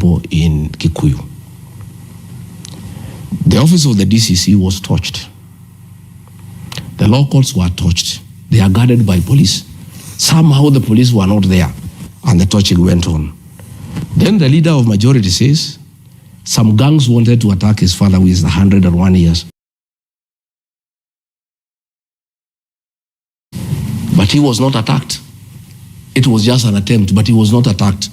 people in Kikuyu. The office of the DCC was torched. The law courts were torched. They are guarded by police. Somehow the police were not there, and the torching went on. Then the leader of majority says some gangs wanted to attack his father, who is 101 years. But he was not attacked. It was just an attempt, but he was not attacked.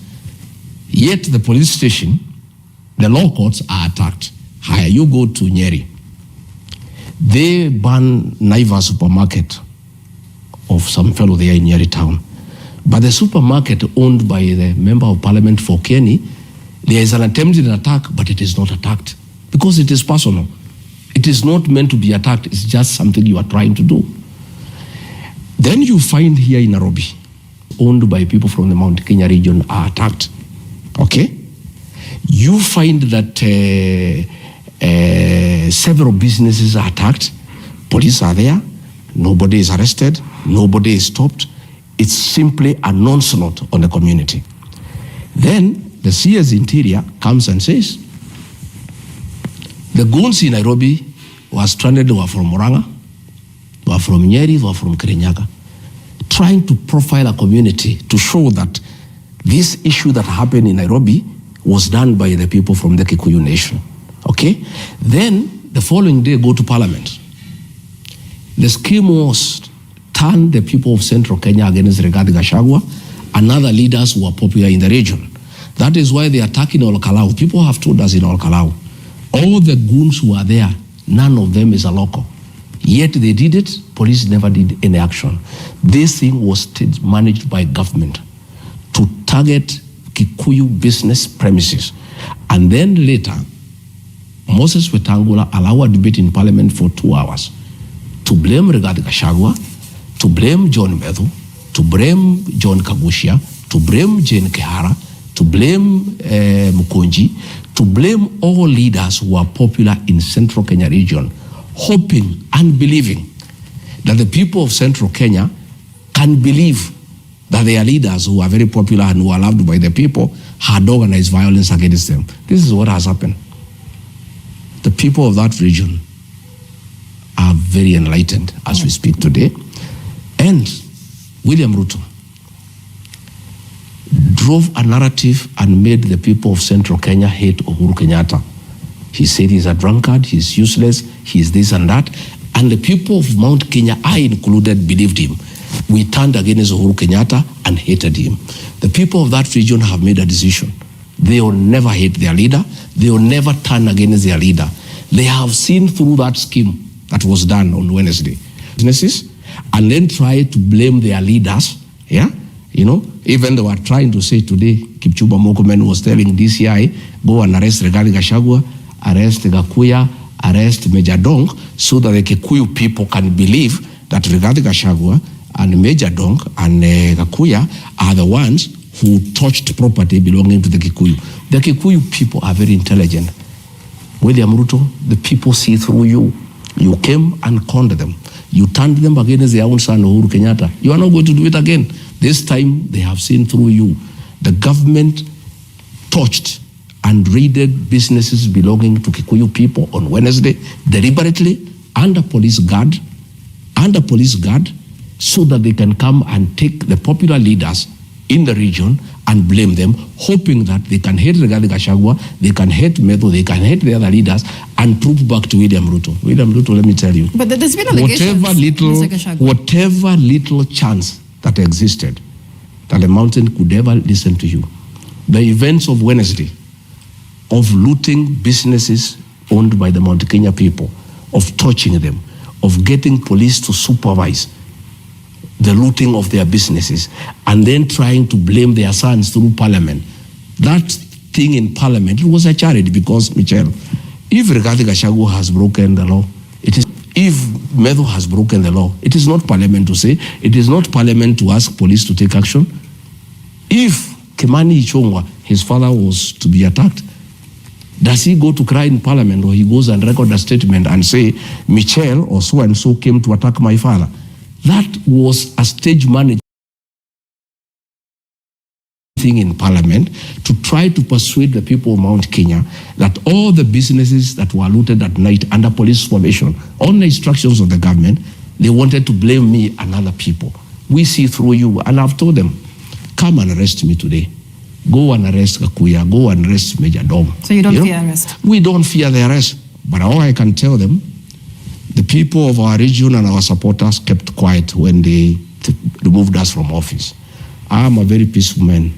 Yet the police station, the law courts are attacked. Higher, you go to Nyeri. They ban Naiva supermarket of some fellow there in Nyeri town. But the supermarket owned by the member of parliament for Kenny, there is an attempted attack, but it is not attacked because it is personal. It is not meant to be attacked. It's just something you are trying to do. Then you find here in Nairobi, owned by people from the Mount Kenya region, are attacked. Okay? You find that several businesses are attacked. Police are there. Nobody is arrested. Nobody is stopped. It's simply an onslaught on the community. Then the CS Interior comes and says, the goons in Nairobi were stranded, were from Murang'a, were from Nyeri, were from Kirinyaga, trying to profile a community to show that this issue that happened in Nairobi was done by the people from the Kikuyu nation. Okay? Then the following day go to parliament. The scheme was turn the people of Central Kenya against Rigathi Gachagua and other leaders who are popular in the region. That is why they attack in Olkalau. People have told us in Olkalau, all the goons who are there, none of them is a local. Yet they did it, police never did any action. This thing was managed by government to target Kikuyu business premises. And then later, Moses Wetangula allowed a debate in parliament for 2 hours to blame Rigathi Gachagua, to blame John Medhu, to blame John Kagushia, to blame Jane Kehara, to blame Mukunji, to blame all leaders who are popular in Central Kenya region, hoping and believing that the people of Central Kenya can believe that their leaders who are very popular and who are loved by the people had organized violence against them. This is what has happened. The people of that region are very enlightened as we speak today. And William Ruto drove a narrative and made the people of Central Kenya hate Uhuru Kenyatta. He said he's a drunkard, he's useless, he's this and that. And the people of Mount Kenya, I included, believed him. We turned against Uhuru Kenyatta and hated him. The people of that region have made a decision. They will never hate their leader. They will never turn against their leader. They have seen through that scheme that was done on Wednesday. Businesses, and then try to blame their leaders. Yeah, you know, even they were trying to say today, Kipchumba Murkomen was telling DCI, go and arrest Rigathi Gachagua, arrest Gakuya, arrest Major Dong, so that the Kikuyu people can believe that Rigathi Gachagua and Major Dong and Gakuya are the ones who touched property belonging to the Kikuyu. The Kikuyu people are very intelligent. William Ruto, the people see through you. You came and conned them. You turned them against their own son, Uhuru Kenyatta. You are not going to do it again. This time, they have seen through you. The government touched and raided businesses belonging to Kikuyu people on Wednesday, deliberately, under police guard, so that they can come and take the popular leaders in the region and blame them, hoping that they can hate Rigathi Gachagua, they can hate Medhu, they can hate the other leaders, and prove back to William Ruto. William Ruto, let me tell you, but there's been allegations, whatever little chance that existed that the mountain could ever listen to you, the events of Wednesday, of looting businesses owned by the Mount Kenya people, of torching them, of getting police to supervise the looting of their businesses, and then trying to blame their sons through parliament. That thing in parliament, it was a charity because, Michelle, if Rigathi Gachagua has broken the law, it is, if Medhu has broken the law, it is not parliament to say, it is not parliament to ask police to take action. If Kimani Ichung'wah, his father, was to be attacked, does he go to cry in parliament, or he goes and record a statement and say, Michelle or so-and-so came to attack my father? That was a stage management thing in Parliament to try to persuade the people of Mount Kenya that all the businesses that were looted at night under police formation, on the instructions of the government, they wanted to blame me and other people. We see through you, and I've told them, come and arrest me today. Go and arrest Kakuya, go and arrest Major Dom. So you don't fear arrest? We don't fear the arrest, but all I can tell them, the people of our region and our supporters kept quiet when they removed us from office. I am a very peaceful man.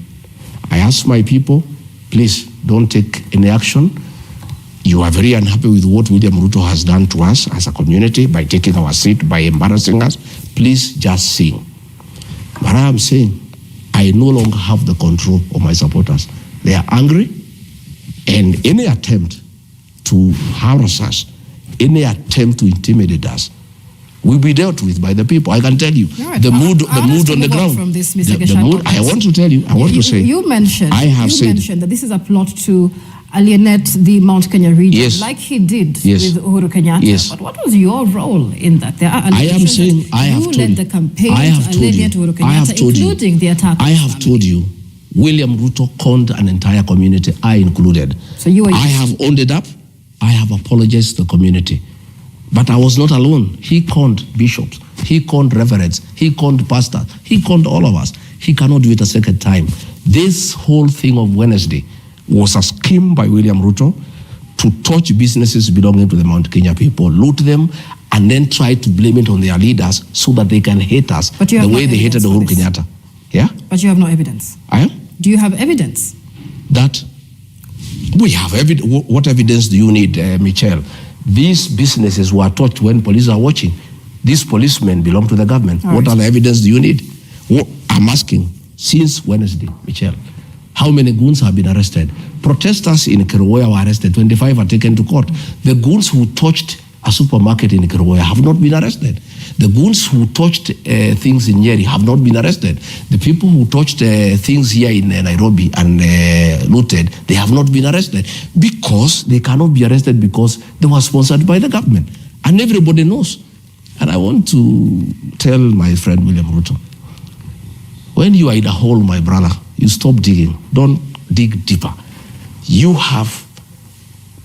I ask my people, please don't take any action. You are very unhappy with what William Ruto has done to us as a community by taking our seat, by embarrassing us. Please just sing. But I am saying, I no longer have the control of my supporters. They are angry, and any attempt to harass us, any attempt to intimidate us, will be dealt with by the people. I can tell you, right. the mood on the ground. From this, Mr. The mood, I want to tell you, I want to say. You mentioned that this is a plot to alienate the Mount Kenya region, yes, like he did yes, with Uhuru Kenyatta. Yes. But what was your role in that? There are I am saying, I have told you, led the campaign to alienate Uhuru Kenyatta, including the attack. I have told you, William Ruto conned an entire community, I included. So you were. I have owned it up. I have apologized to the community. But I was not alone. He conned bishops. He conned reverends. He conned pastors. He conned all of us. He cannot do it a second time. This whole thing of Wednesday was a scheme by William Ruto to touch businesses belonging to the Mount Kenya people, loot them, and then try to blame it on their leaders so that they can hate us the way they hated Uhuru Kenyatta. Yeah? But you have no evidence. I am? Do you have evidence? That we have evidence. What evidence do you need, Michelle? These businesses were touched when police are watching. These policemen belong to the government. All what other evidence do you need? I'm asking, since Wednesday, Michelle, how many goons have been arrested? Protesters in Kerugoya were arrested, 25 are taken to court. The goons who touched a supermarket in Kerugoya have not been arrested. The goons who touched things in Nyeri have not been arrested. The people who touched things here in Nairobi and looted, they have not been arrested because they cannot be arrested because they were sponsored by the government. And everybody knows. And I want to tell my friend William Ruto, when you are in a hole, my brother, you stop digging. Don't dig deeper. You have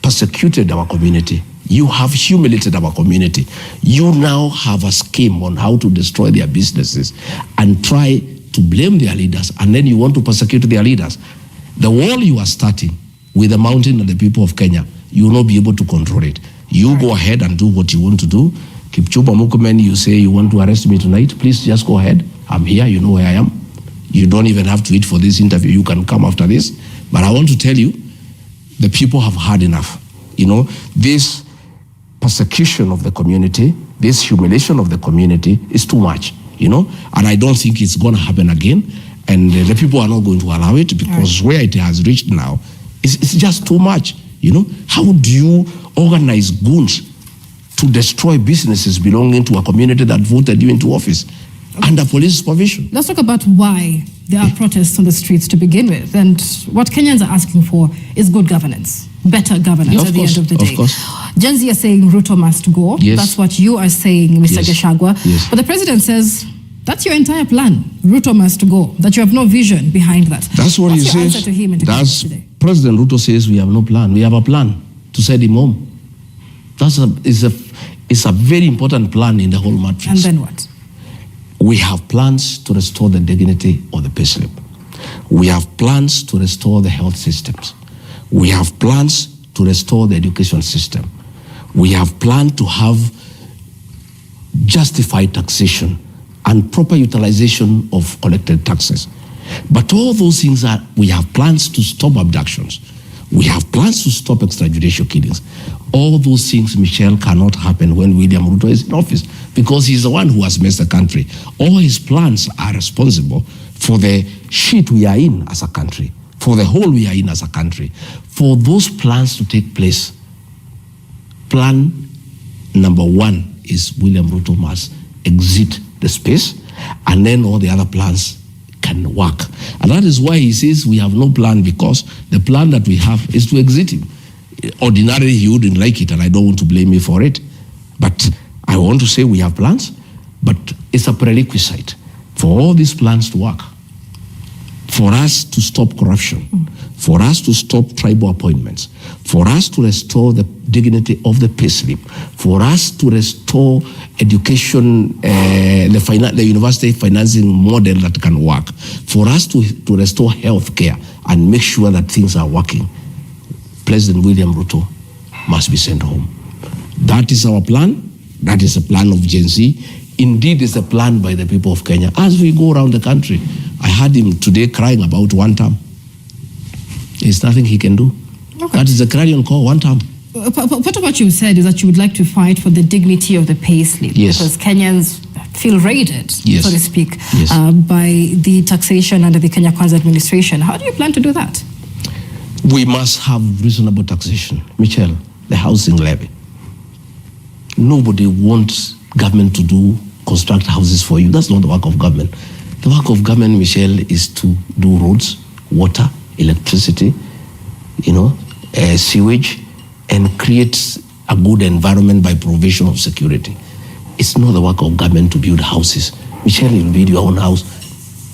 persecuted our community. You have humiliated our community. You now have a scheme on how to destroy their businesses and try to blame their leaders, and then you want to persecute their leaders. The wall you are starting with the mountain and the people of Kenya, you will not be able to control it. You go ahead and do what you want to do. Kipchumba Murkomen, you say you want to arrest me tonight, please just go ahead. I'm here, you know where I am. You don't even have to wait for this interview. You can come after this. But I want to tell you, the people have had enough. You know, this persecution of the community, this humiliation of the community is too much, you know, and I don't think it's going to happen again. And the people are not going to allow it because where it has reached now, it's just too much, you know. How do you organize goons to destroy businesses belonging to a community that voted you into office under police supervision? Let's talk about why there are protests on the streets to begin with. And what Kenyans are asking for is good governance, better governance at the end of the day. Of course. Gen Z are saying Ruto must go. Yes. That's what you are saying, Mr. Gachagua. Yes. But the president says that's your entire plan. Ruto must go. That you have no vision behind that. That's what What's he your says. answer to him today? President Ruto says we have no plan. We have a plan to send him home. It's a very important plan in the whole matrix. And then what? We have plans to restore the dignity of the payslip. We have plans to restore the health systems. We have plans to restore the education system. We have planned to have justified taxation and proper utilization of collected taxes. But all those things we have plans to stop abductions. We have plans to stop extrajudicial killings. All those things, Michelle, cannot happen when William Ruto is in office because he's the one who has messed the country. All his plans are responsible for the shit we are in as a country, for the hole we are in as a country. For those plans to take place, plan number one is William Ruto must exit the space, and then all the other plans can work. And that is why he says we have no plan, because the plan that we have is to exit him. Ordinarily, he wouldn't like it, and I don't want to blame me for it. But I want to say we have plans, but it's a prerequisite for all these plans to work, for us to stop corruption, for us to stop tribal appointments, for us to restore the dignity of the payslip, for us to restore education, the university financing model that can work, for us to restore health care and make sure that things are working, President William Ruto must be sent home. That is our plan. That is a plan of Gen Z. Indeed, it's a plan by the people of Kenya. As we go around the country, I heard him today crying about one term. There's nothing he can do. Okay. That is a clarion call, one term. Part of what you said is that you would like to fight for the dignity of the payslip. Yes. Because Kenyans feel raided, yes, so to speak, yes, by the taxation under the Kenya Kwanza administration. How do you plan to do that? We must have reasonable taxation. Michelle, the housing levy. Nobody wants government to construct houses for you. That's not the work of government. The work of government, Michelle, is to do roads, water, electricity, sewage, and create a good environment by provision of security. It's not the work of government to build houses. Michelle, you build your own house,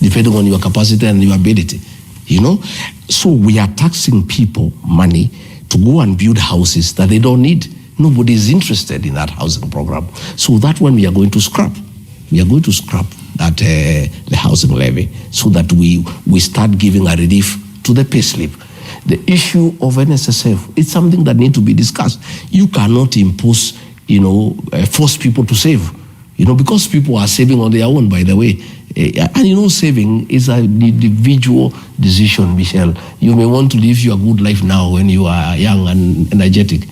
depending on your capacity and your ability. So we are taxing people money to go and build houses that they don't need. Nobody is interested in that housing program. So that one we are going to scrap. We are going to scrap that the housing levy so that we start giving a relief to the payslip. The issue of NSSF, it's something that needs to be discussed. You cannot impose, force people to save, because people are saving on their own, by the way. And saving is an individual decision, Michelle. You may want to live your good life now when you are young and energetic,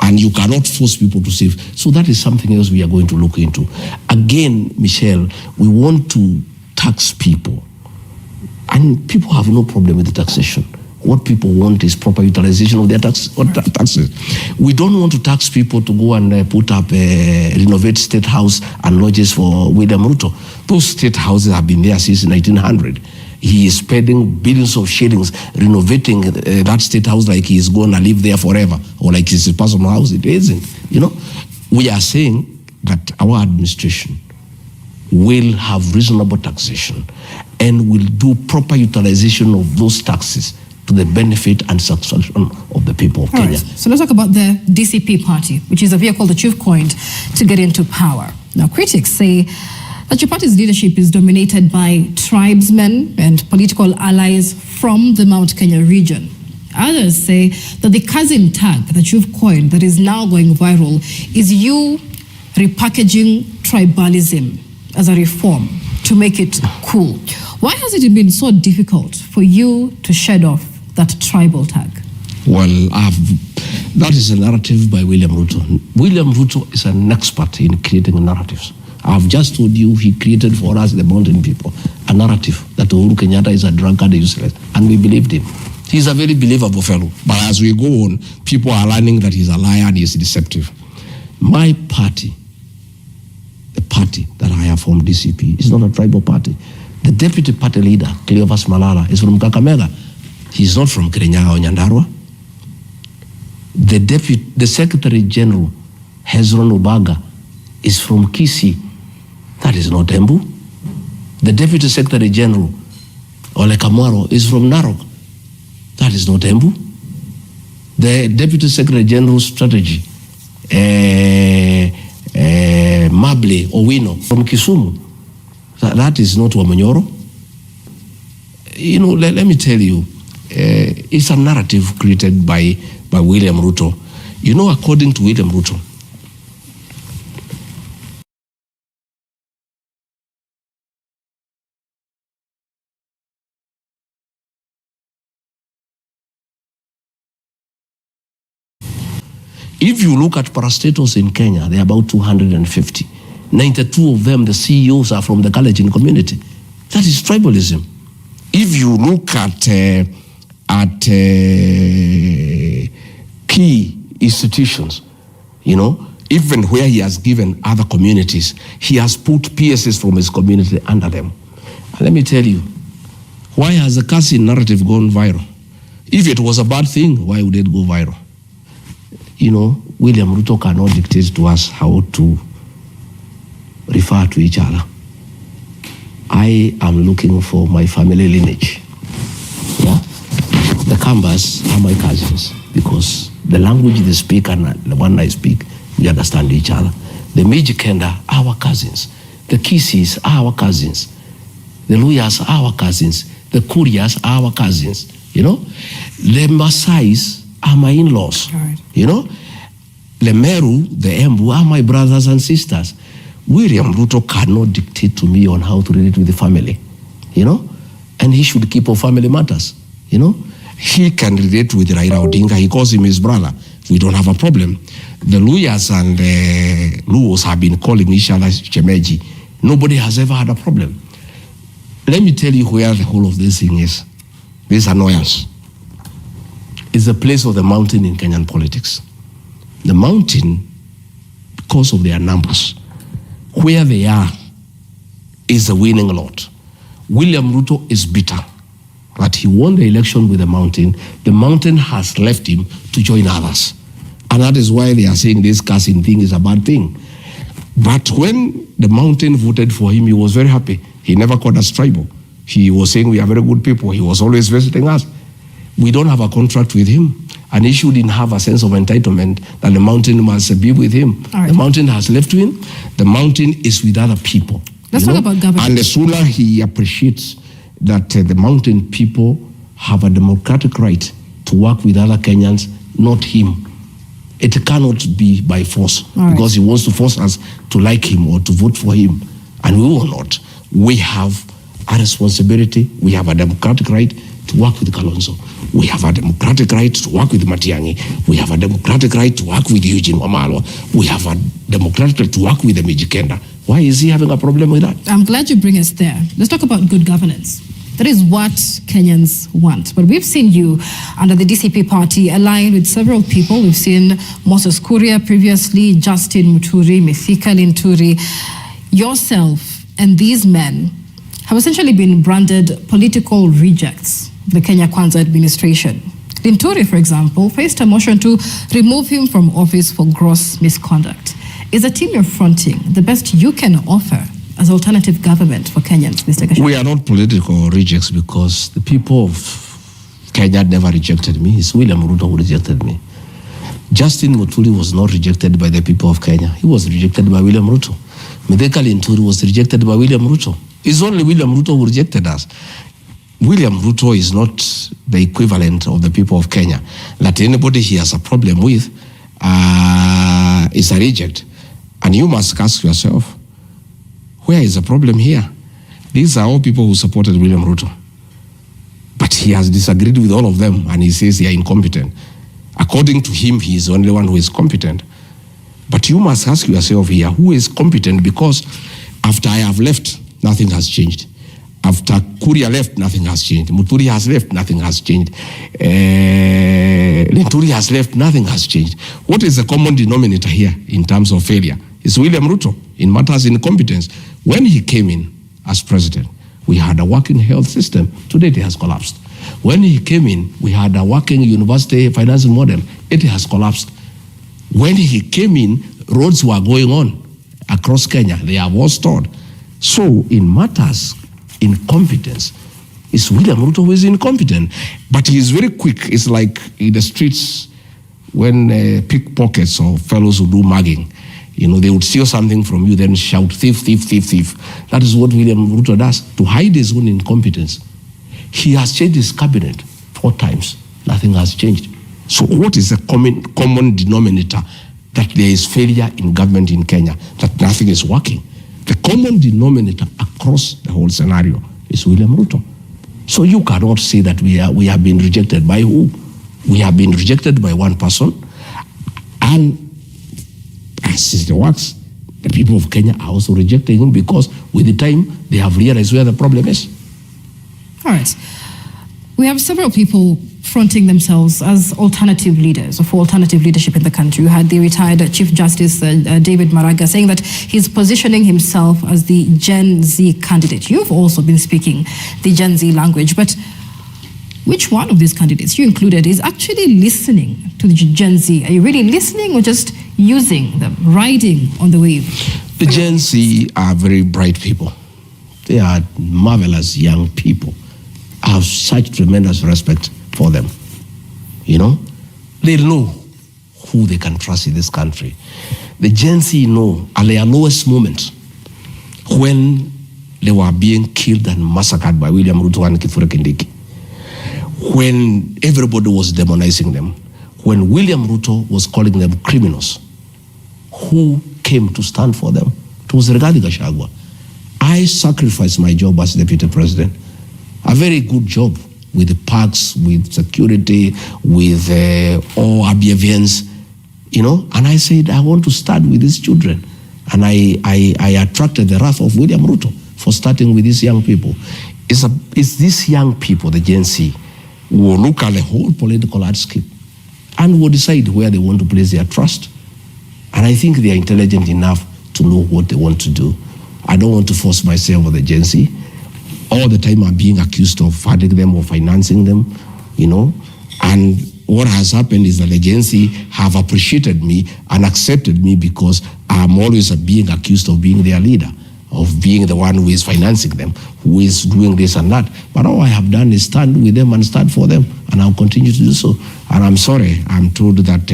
and you cannot force people to save. So that is something else we are going to look into. Again, Michelle, we want to tax people, and people have no problem with the taxation. What people want is proper utilization of their taxes. We don't want to tax people to go and put up renovate state house and lodges for William Ruto. Those state houses have been there since 1900. He is spending billions of shillings renovating that state house like he is going to live there forever, or like it's a personal house. It isn't. We are saying that our administration will have reasonable taxation and will do proper utilization of those taxes to the benefit and satisfaction of the people of Kenya. Right. So let's talk about the DCP party, which is a vehicle that you've coined to get into power. Now, critics say that your party's leadership is dominated by tribesmen and political allies from the Mount Kenya region. Others say that the cousin tag that you've coined that is now going viral is you repackaging tribalism as a reform to make it cool. Why has it been so difficult for you to shed off that tribal tag? Well, that is a narrative by William Ruto. William Ruto is an expert in creating narratives. I've just told you he created for us, the mountain people, a narrative that Uhuru Kenyatta is a drunkard, useless, and we believed him. He's a very believable fellow. But as we go on, people are learning that he's a liar and he's deceptive. My party, the party that I have formed, DCP, is not a tribal party. The deputy party leader, Cleophas Malala, is from Kakamega. He's not from Kirinyaga or Nyandarua. The Secretary General, Hezron Ubaga, is from Kisii. That is not Embu. The Deputy Secretary General, Ole Kamwaro, is from Narok. That is not Embu. The Deputy Secretary General Strategy, Mable Owino, from Kisumu. That is not Wamanyoro. Let me tell you, it's a narrative created by William Ruto. According to William Ruto, if you look at parastatals in Kenya, there are about 250. 92 of them, the CEOs are from the Kalenjin community. That is tribalism. If you look at key institutions, even where he has given other communities, he has put PSs from his community under them. And let me tell you, why has the cousin narrative gone viral? If it was a bad thing, why would it go viral? William Ruto cannot dictate to us how to refer to each other. I am looking for my family lineage. Yeah? The Kambas are my cousins because the language they speak and the one I speak, we understand each other. The Mijikenda are our cousins. The Kisis are our cousins. The Luyas are our cousins. The Kurias are our cousins. You know? The Masais are my in-laws. Right. You know? The Meru, the Embu are my brothers and sisters. William Ruto cannot dictate to me on how to relate with the family. You know? And he should keep on family matters. You know? He can relate with Raila Odinga. He calls him his brother. We don't have a problem. The Luyas and the Luos have been calling each other Chemeji. Nobody has ever had a problem. Let me tell you where the whole of this thing is. This annoyance is the place of the mountain in Kenyan politics. The mountain, because of their numbers, where they are, is the winning lot. William Ruto is bitter that he won the election with the mountain. The mountain has left him to join others. And that is why they are saying this casting thing is a bad thing. But when the mountain voted for him, he was very happy. He never called us tribal. He was saying we are very good people. He was always visiting us. We don't have a contract with him. And he shouldn't have a sense of entitlement that the mountain must be with him. Right. The mountain has left him. The mountain is with other people. Let's talk about governance. And the sooner he appreciates that the mountain people have a democratic right to work with other Kenyans, not him. It cannot be by force because he wants to force us to like him or to vote for him. And we will not. We have a responsibility. We have a democratic right to work with Kalonzo. We have a democratic right to work with Matiang'i. We have a democratic right to work with Eugene Wamalwa. We have a democratic right to work with the Mijikenda. Why is he having a problem with that? I'm glad you bring us there. Let's talk about good governance. That is what Kenyans want. But we've seen you under the DCP party align with several people. We've seen Moses Kuria previously, Justin Muturi, Mithika Linturi. Yourself and these men have essentially been branded political rejects of the Kenya Kwanza administration. Linturi, for example, faced a motion to remove him from office for gross misconduct. Is the team you're fronting the best you can offer as alternative government for Kenyans, Mr. Gachagua? We are not political rejects because the people of Kenya never rejected me. It's William Ruto who rejected me. Justin Muturi was not rejected by the people of Kenya. He was rejected by William Ruto. Mithika Linturi was rejected by William Ruto. It's only William Ruto who rejected us. William Ruto is not the equivalent of the people of Kenya. That anybody he has a problem with is a reject. And you must ask yourself, where is the problem here? These are all people who supported William Ruto. But he has disagreed with all of them and he says they are incompetent. According to him, he is the only one who is competent. But you must ask yourself here, who is competent? Because after I have left, nothing has changed. After Kuria left, nothing has changed. Muturi has left, nothing has changed. Linturi has left, nothing has changed. What is the common denominator here in terms of failure? It's William Ruto in matters of incompetence. When he came in as president, we had a working health system. Today it has collapsed. When he came in, we had a working university financing model. It has collapsed. When he came in, roads were going on across Kenya. They are all stored. So in matters incompetence, it's William Ruto who is incompetent. But he is very quick. It's like in the streets when pickpockets or fellows who do mugging, you know, they would steal something from you, then shout, thief, thief, thief, thief. That is what William Ruto does to hide his own incompetence. He has changed his cabinet 4 times. Nothing has changed. So what is the common denominator that there is failure in government in Kenya, that nothing is working? The common denominator across the whole scenario is William Ruto. So you cannot say that we have been rejected by who? We have been rejected by one person, and as it works, the people of Kenya are also rejecting him because with the time they have realized where the problem is. All right. We have several people fronting themselves as alternative leaders or for alternative leadership in the country. You had the retired Chief Justice David Maraga saying that he's positioning himself as the Gen Z candidate. You've also been speaking the Gen Z language, but which one of these candidates you included is actually listening to the Gen Z? Are you really listening or just using them, riding on the wave? The Gen Z are very bright people. They are marvelous young people. I have such tremendous respect for them. You know, they know who they can trust in this country. The Gen Z know at their lowest moment when they were being killed and massacred by William Ruto and Kithure Kindiki, when everybody was demonizing them, when William Ruto was calling them criminals, who came to stand for them? It was Rigathi Gachagua. I sacrificed my job as deputy president, a very good job with the parks, with security, with all Abiavians, you know, and I said, I want to start with these children. And I attracted the wrath of William Ruto for starting with these young people. It's these young people, the Gen Z, who will look at the whole political landscape and will decide where they want to place their trust. And I think they are intelligent enough to know what they want to do. I don't want to force myself on the Gen Z. All the time I'm being accused of funding them or financing them, you know. And what has happened is that the Gen Z have appreciated me and accepted me because I'm always being accused of being their leader, of being the one who is financing them, who is doing this and that. But all I have done is stand with them and stand for them, and I'll continue to do so. And I'm sorry, I'm told that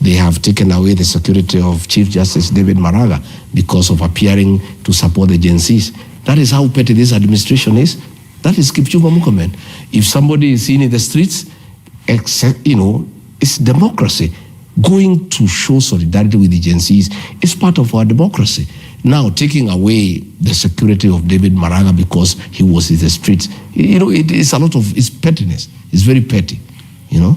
they have taken away the security of Chief Justice David Maraga because of appearing to support the Gen Zs. That is how petty this administration is. That is Kipchumba Murkomen. If somebody is seen in the streets, you know, it's democracy. Going to show solidarity with the Gen Zs is part of our democracy. Now, taking away the security of David Maraga because he was in the streets, you know, it's a lot of, it's pettiness. It's very petty, you know.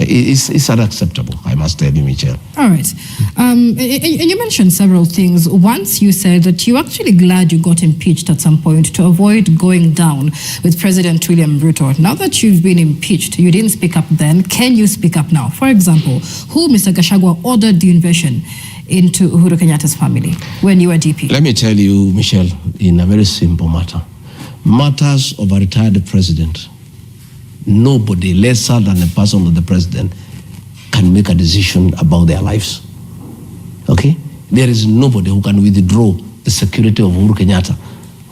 It's unacceptable, I must tell you, Michelle. All right. And you mentioned several things. Once you said that you're actually glad you got impeached at some point to avoid going down with President William Ruto. Now that you've been impeached, you didn't speak up then. Can you speak up now? For example, who, Mr. Gachagua, ordered the invasion into Uhuru Kenyatta's family when you were DP? Let me tell you, Michelle, in a very simple matter. Matters of a retired president, nobody lesser than the person of the president can make a decision about their lives. Okay? There is nobody who can withdraw the security of Uhuru Kenyatta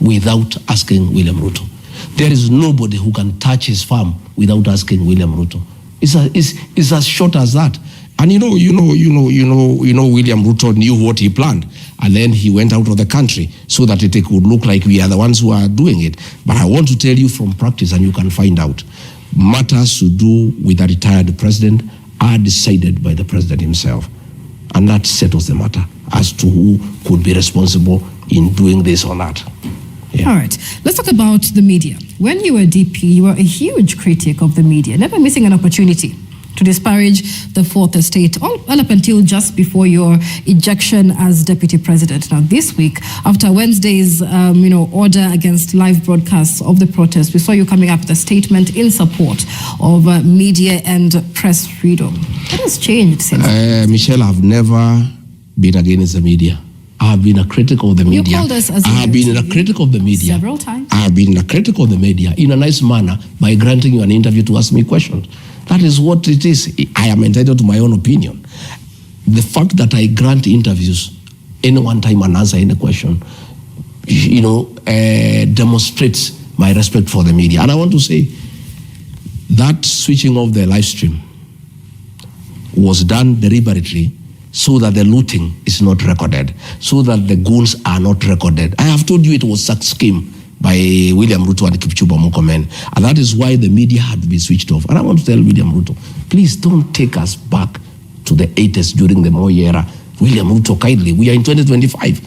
without asking William Ruto. There is nobody who can touch his farm without asking William Ruto. It's as short as that. And William Ruto knew what he planned. And then he went out of the country so that it could look like we are the ones who are doing it. But I want to tell you from practice, and you can find out, matters to do with a retired president are decided by the president himself. And that settles the matter as to who could be responsible in doing this or that. Yeah. All right. Let's talk about the media. When you were DP, you were a huge critic of the media, never missing an opportunity to disparage the Fourth Estate, all up until just before your ejection as deputy president. Now, this week, after Wednesday's, order against live broadcasts of the protest, we saw you coming up with a statement in support of media and press freedom. What has changed since? Michelle, I've never been against the media. I have been a critic of the media. You called us as I have been a critic of the media several times. I have been a critic of the media in a nice manner by granting you an interview to ask me questions. That is what it is. I am entitled to my own opinion. The fact that I grant interviews any one time and answer any question, demonstrates my respect for the media. And I want to say that switching off the live stream was done deliberately so that the looting is not recorded, so that the goons are not recorded. I have told you it was a scheme by William Ruto and Kipchumba Murkomen, and that is why the media had to be switched off. And I want to tell William Ruto, please don't take us back to the 80s during the Moi era. William Ruto, kindly, we are in 2025.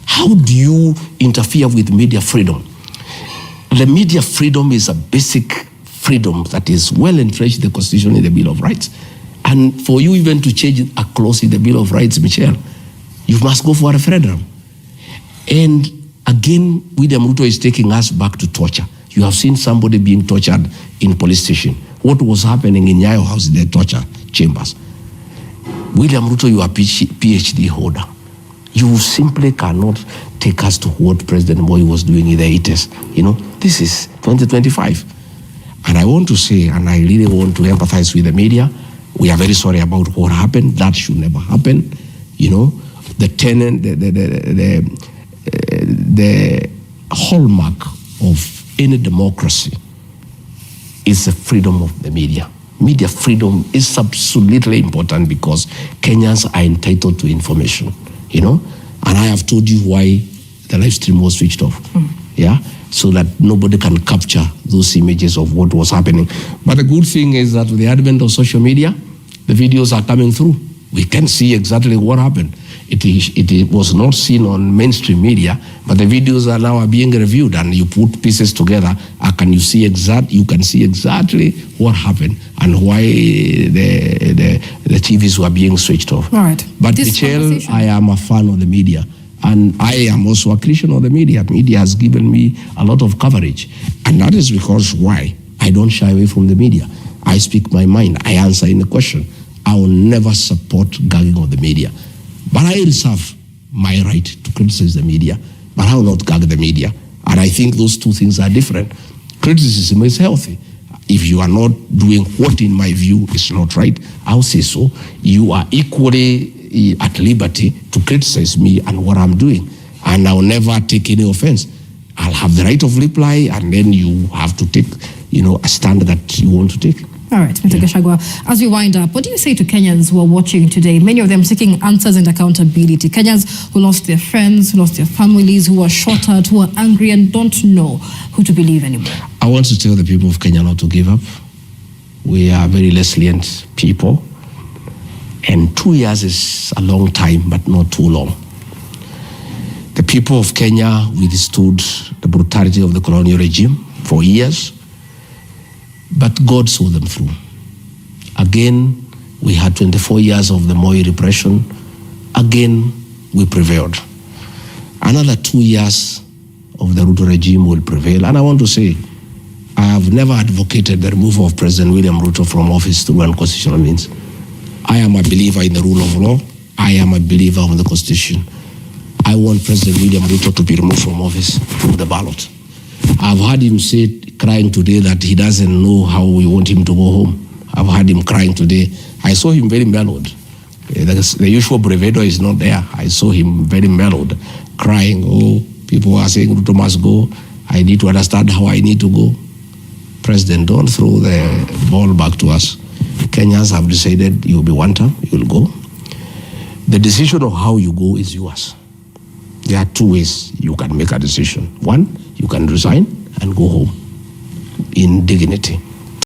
How do you interfere with media freedom? The media freedom is a basic freedom that is well entrenched in the Constitution in the Bill of Rights. And for you even to change a clause in the Bill of Rights, Michelle, you must go for a referendum. And again, William Ruto is taking us back to torture. You have seen somebody being tortured in police station. What was happening in Nyayo House in the torture chambers? William Ruto, you are a PhD holder. You simply cannot take us to what President Moi was doing in the 80s. This is 2025. And I want to say, and I really want to empathize with the media, we are very sorry about what happened. That should never happen. The hallmark of any democracy is the freedom of the media. Media freedom is absolutely important because Kenyans are entitled to information, you know. And I have told you why the live stream was switched off, yeah, so that nobody can capture those images of what was happening. But the good thing is that with the advent of social media, the videos are coming through. We can see exactly what happened. It was not seen on mainstream media, but the videos are now being reviewed, and you put pieces together. You can see exactly what happened and why the TVs were being switched off. All right. But Michelle, I am a fan of the media, and I am also a Christian of the media. Media has given me a lot of coverage, and that is because why? I don't shy away from the media. I speak my mind. I answer any question. I will never support gagging of the media. But I reserve my right to criticize the media, but I will not gag the media. And I think those two things are different. Criticism is healthy. If you are not doing what, in my view, is not right, I'll say so. You are equally at liberty to criticize me and what I'm doing. And I'll never take any offense. I'll have the right of reply, and then you have to take, a stand that you want to take. All right, Mr. Gachagua, as we wind up, what do you say to Kenyans who are watching today, many of them seeking answers and accountability? Kenyans who lost their friends, who lost their families, who are shot at, who are angry and don't know who to believe anymore. I want to tell the people of Kenya not to give up. We are very resilient people, and 2 years is a long time, but not too long. The people of Kenya withstood the brutality of the colonial regime for years, but God saw them through. Again, we had 24 years of the Moi repression. Again, we prevailed. Another 2 years of the Ruto regime will prevail. And I want to say, I have never advocated the removal of President William Ruto from office through unconstitutional means. I am a believer in the rule of law. I am a believer in the Constitution. I want President William Ruto to be removed from office through the ballot. I've heard him say, crying today, that he doesn't know how we want him to go home. I've heard him crying today. I saw him very mellowed. The usual bravado is not there. I saw him very mellowed, crying. Oh, people are saying Ruto must go. I need to understand how I need to go. President, don't throw the ball back to us. Kenyans have decided you'll be one term, you'll go. The decision of how you go is yours. There are two ways you can make a decision. One, you can resign and go home in dignity.